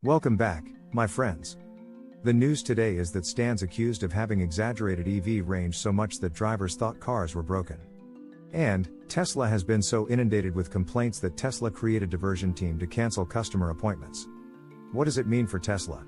Welcome back, my friends. The news today is that Stan's accused of having exaggerated EV range so much that drivers thought cars were broken. And Tesla has been so inundated with complaints that Tesla created a diversion team to cancel customer appointments. What does it mean for Tesla?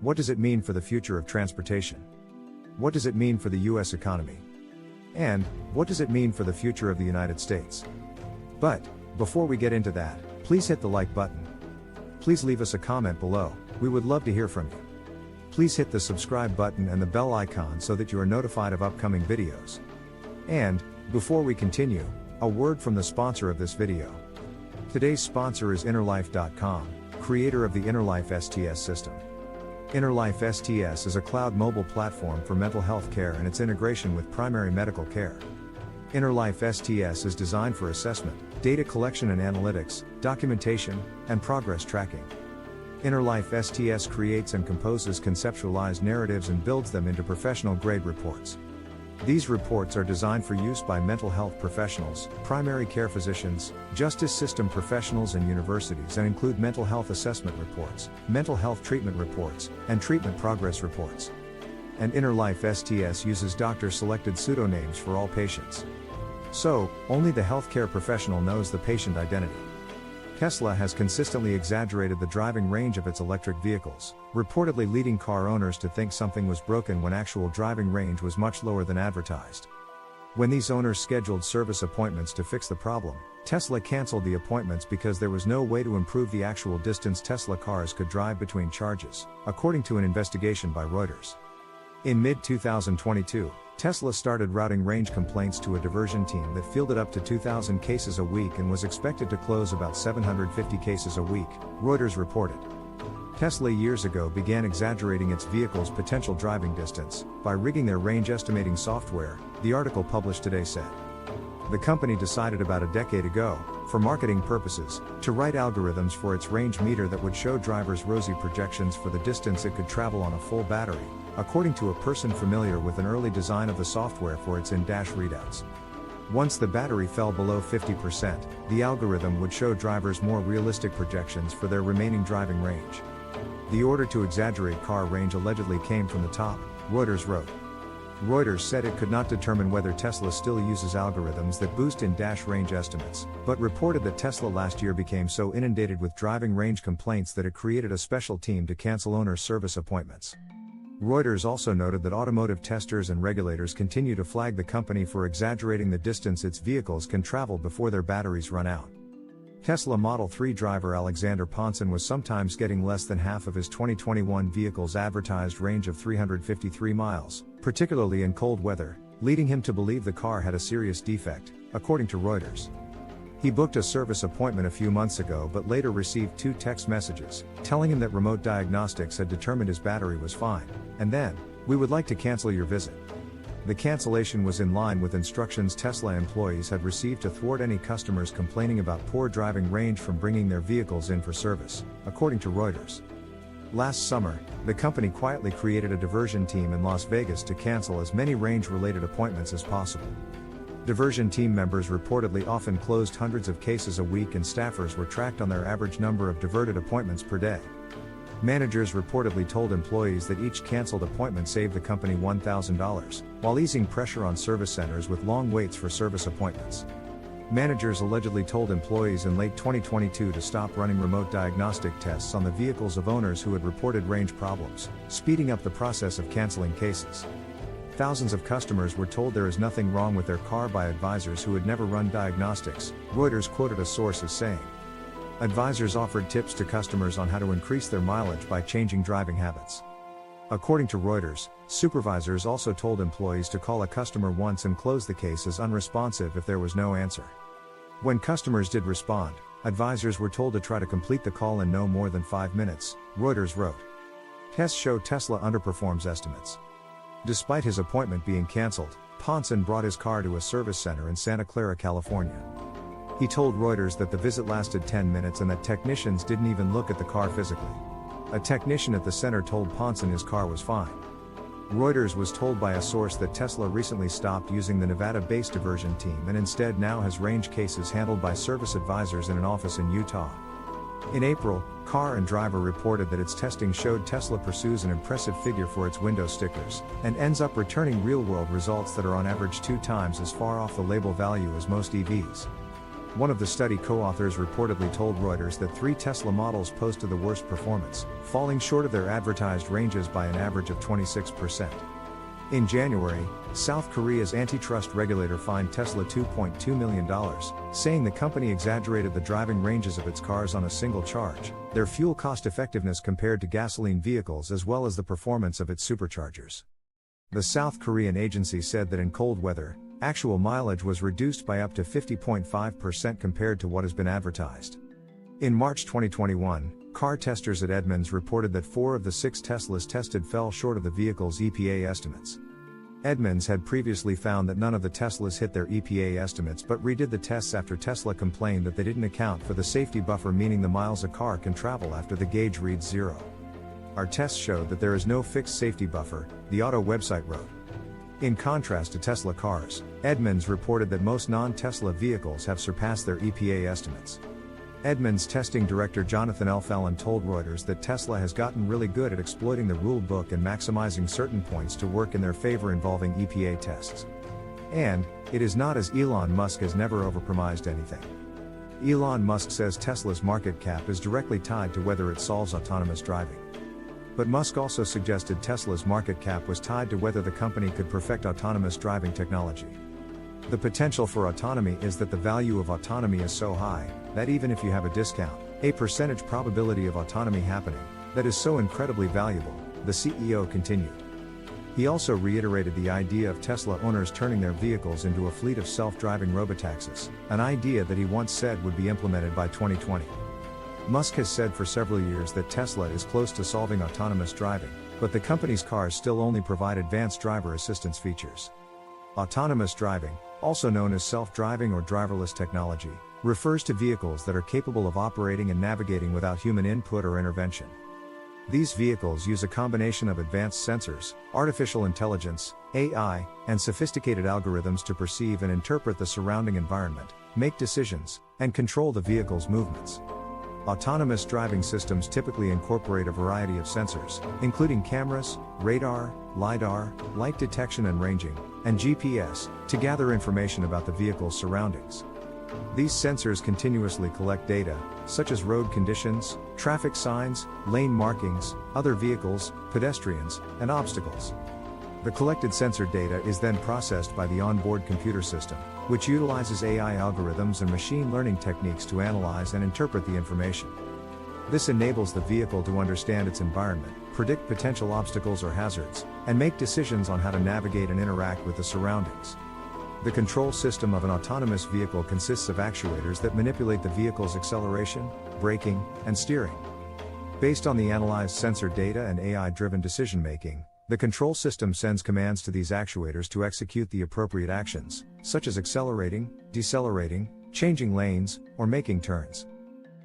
What does it mean for the future of transportation? What does it mean for the US economy? And what does it mean for the future of the United States? But before we get into that, please hit the like button. Please leave us a comment below, we would love to hear from you. Please hit the subscribe button and the bell icon so that you are notified of upcoming videos. And before we continue, a word from the sponsor of this video. Today's sponsor is InnerLife.com, creator of the InnerLife STS system. InnerLife STS is a cloud mobile platform for mental health care and its integration with primary medical care. InnerLife STS is designed for assessment, data collection and analytics, documentation, and progress tracking. InnerLife STS creates and composes conceptualized narratives and builds them into professional-grade reports. These reports are designed for use by mental health professionals, primary care physicians, justice system professionals and universities and include mental health assessment reports, mental health treatment reports, and treatment progress reports. And InnerLife STS uses doctor-selected pseudonames for all patients. So, only the healthcare professional knows the patient identity. Tesla has consistently exaggerated the driving range of its electric vehicles, reportedly leading car owners to think something was broken when actual driving range was much lower than advertised. When these owners scheduled service appointments to fix the problem, Tesla canceled the appointments because there was no way to improve the actual distance Tesla cars could drive between charges, according to an investigation by Reuters. In mid-2022, Tesla started routing range complaints to a diversion team that fielded up to 2,000 cases a week and was expected to close about 750 cases a week, Reuters reported. Tesla years ago began exaggerating its vehicles' potential driving distance by rigging their range estimating software, the article published today said. The company decided about a decade ago, for marketing purposes, to write algorithms for its range meter that would show drivers rosy projections for the distance it could travel on a full battery, according to a person familiar with an early design of the software for its in-dash readouts. Once the battery fell below 50%, the algorithm would show drivers more realistic projections for their remaining driving range. The order to exaggerate car range allegedly came from the top, Reuters wrote. Reuters said it could not determine whether Tesla still uses algorithms that boost in-dash range estimates, but reported that Tesla last year became so inundated with driving range complaints that it created a special team to cancel owner service appointments. Reuters also noted that automotive testers and regulators continue to flag the company for exaggerating the distance its vehicles can travel before their batteries run out. Tesla Model 3 driver Alexander Ponson was sometimes getting less than half of his 2021 vehicle's advertised range of 353 miles, particularly in cold weather, leading him to believe the car had a serious defect, according to Reuters. He booked a service appointment a few months ago but later received 2 text messages, telling him that remote diagnostics had determined his battery was fine, and then, "We would like to cancel your visit." The cancellation was in line with instructions Tesla employees had received to thwart any customers complaining about poor driving range from bringing their vehicles in for service, according to Reuters. Last summer, the company quietly created a diversion team in Las Vegas to cancel as many range-related appointments as possible. Diversion team members reportedly often closed hundreds of cases a week and staffers were tracked on their average number of diverted appointments per day. Managers reportedly told employees that each canceled appointment saved the company $1,000, while easing pressure on service centers with long waits for service appointments. Managers allegedly told employees in late 2022 to stop running remote diagnostic tests on the vehicles of owners who had reported range problems, speeding up the process of canceling cases. Thousands of customers were told there is nothing wrong with their car by advisors who had never run diagnostics, Reuters quoted a source as saying. Advisors offered tips to customers on how to increase their mileage by changing driving habits. According to Reuters, supervisors also told employees to call a customer once and close the case as unresponsive if there was no answer. When customers did respond, advisors were told to try to complete the call in no more than 5 minutes, Reuters wrote. Tests show Tesla underperforms estimates. Despite his appointment being canceled, Ponson brought his car to a service center in Santa Clara, California. He told Reuters that the visit lasted 10 minutes and that technicians didn't even look at the car physically. A technician at the center told Ponson his car was fine. Reuters was told by a source that Tesla recently stopped using the Nevada-based diversion team and instead now has range cases handled by service advisors in an office in Utah. In April, Car and Driver reported that its testing showed Tesla pursues an impressive figure for its window stickers, and ends up returning real-world results that are on average 2 times as far off the label value as most EVs. One of the study co-authors reportedly told Reuters that 3 Tesla models posted the worst performance, falling short of their advertised ranges by an average of 26%. In January, South Korea's antitrust regulator fined Tesla $2.2 million, saying the company exaggerated the driving ranges of its cars on a single charge, their fuel cost effectiveness compared to gasoline vehicles, as well as the performance of its superchargers. The South Korean agency said that in cold weather, actual mileage was reduced by up to 50.5% compared to what has been advertised. In March 2021, car testers at Edmunds reported that 4 of the 6 Teslas tested fell short of the vehicle's EPA estimates. Edmunds had previously found that none of the Teslas hit their EPA estimates, but redid the tests after Tesla complained that they didn't account for the safety buffer, meaning the miles a car can travel after the gauge reads 0. Our tests showed that there is no fixed safety buffer, the auto website wrote. In contrast to Tesla cars, Edmunds reported that most non-Tesla vehicles have surpassed their EPA estimates. Edmunds testing director Jonathan L. Fallon told Reuters that Tesla has gotten really good at exploiting the rule book and maximizing certain points to work in their favor involving EPA tests. And, it is not as Elon Musk has never overpromised anything. Elon Musk says Tesla's market cap is directly tied to whether it solves autonomous driving. But Musk also suggested Tesla's market cap was tied to whether the company could perfect autonomous driving technology. The potential for autonomy is that the value of autonomy is so high, that even if you have a discount, a percentage probability of autonomy happening, that is so incredibly valuable, the CEO continued. He also reiterated the idea of Tesla owners turning their vehicles into a fleet of self-driving robotaxis, an idea that he once said would be implemented by 2020. Musk has said for several years that Tesla is close to solving autonomous driving, but the company's cars still only provide advanced driver assistance features. Autonomous driving, also known as self-driving or driverless technology, refers to vehicles that are capable of operating and navigating without human input or intervention. These vehicles use a combination of advanced sensors, artificial intelligence, AI, and sophisticated algorithms to perceive and interpret the surrounding environment, make decisions, and control the vehicle's movements. Autonomous driving systems typically incorporate a variety of sensors, including cameras, radar, LiDAR, light detection and ranging, and GPS, to gather information about the vehicle's surroundings. These sensors continuously collect data, such as road conditions, traffic signs, lane markings, other vehicles, pedestrians, and obstacles. The collected sensor data is then processed by the onboard computer system, which utilizes AI algorithms and machine learning techniques to analyze and interpret the information. This enables the vehicle to understand its environment, predict potential obstacles or hazards, and make decisions on how to navigate and interact with the surroundings. The control system of an autonomous vehicle consists of actuators that manipulate the vehicle's acceleration, braking, and steering. Based on the analyzed sensor data and AI-driven decision-making, the control system sends commands to these actuators to execute the appropriate actions, such as accelerating, decelerating, changing lanes, or making turns.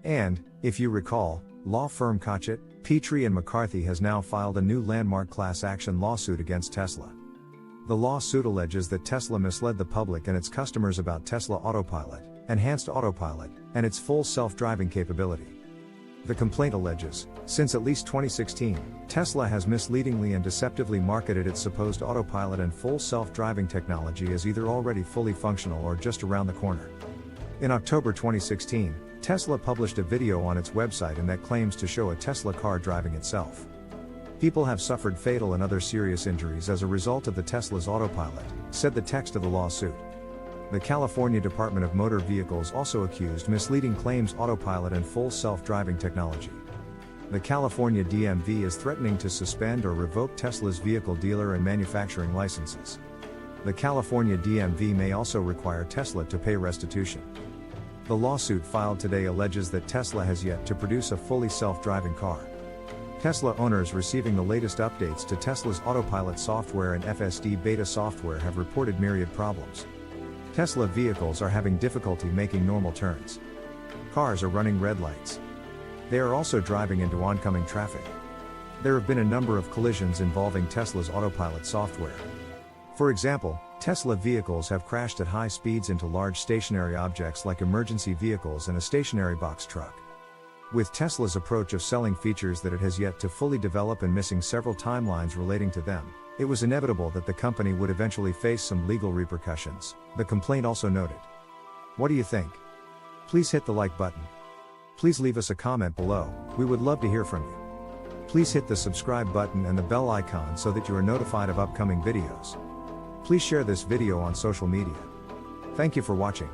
And, if you recall, law firm Cotchett, Petrie and McCarthy has now filed a new landmark class action lawsuit against Tesla. The lawsuit alleges that Tesla misled the public and its customers about Tesla Autopilot, Enhanced Autopilot, and its full self-driving capability. The complaint alleges, since at least 2016, Tesla has misleadingly and deceptively marketed its supposed autopilot and full self-driving technology as either already fully functional or just around the corner. In October 2016, Tesla published a video on its website and that claims to show a Tesla car driving itself. People have suffered fatal and other serious injuries as a result of the Tesla's autopilot, said the text of the lawsuit. The California Department of Motor Vehicles also accused misleading claims autopilot and full self-driving technology. The California DMV is threatening to suspend or revoke Tesla's vehicle dealer and manufacturing licenses. The California DMV may also require Tesla to pay restitution. The lawsuit filed today alleges that Tesla has yet to produce a fully self-driving car. Tesla owners receiving the latest updates to Tesla's autopilot software and FSD beta software have reported myriad problems. Tesla vehicles are having difficulty making normal turns. Cars are running red lights. They are also driving into oncoming traffic. There have been a number of collisions involving Tesla's autopilot software. For example, Tesla vehicles have crashed at high speeds into large stationary objects like emergency vehicles and a stationary box truck. With Tesla's approach of selling features that it has yet to fully develop and missing several timelines relating to them, it was inevitable that the company would eventually face some legal repercussions, the complaint also noted. What do you think? Please hit the like button. Please leave us a comment below, we would love to hear from you. Please hit the subscribe button and the bell icon so that you are notified of upcoming videos. Please share this video on social media. Thank you for watching.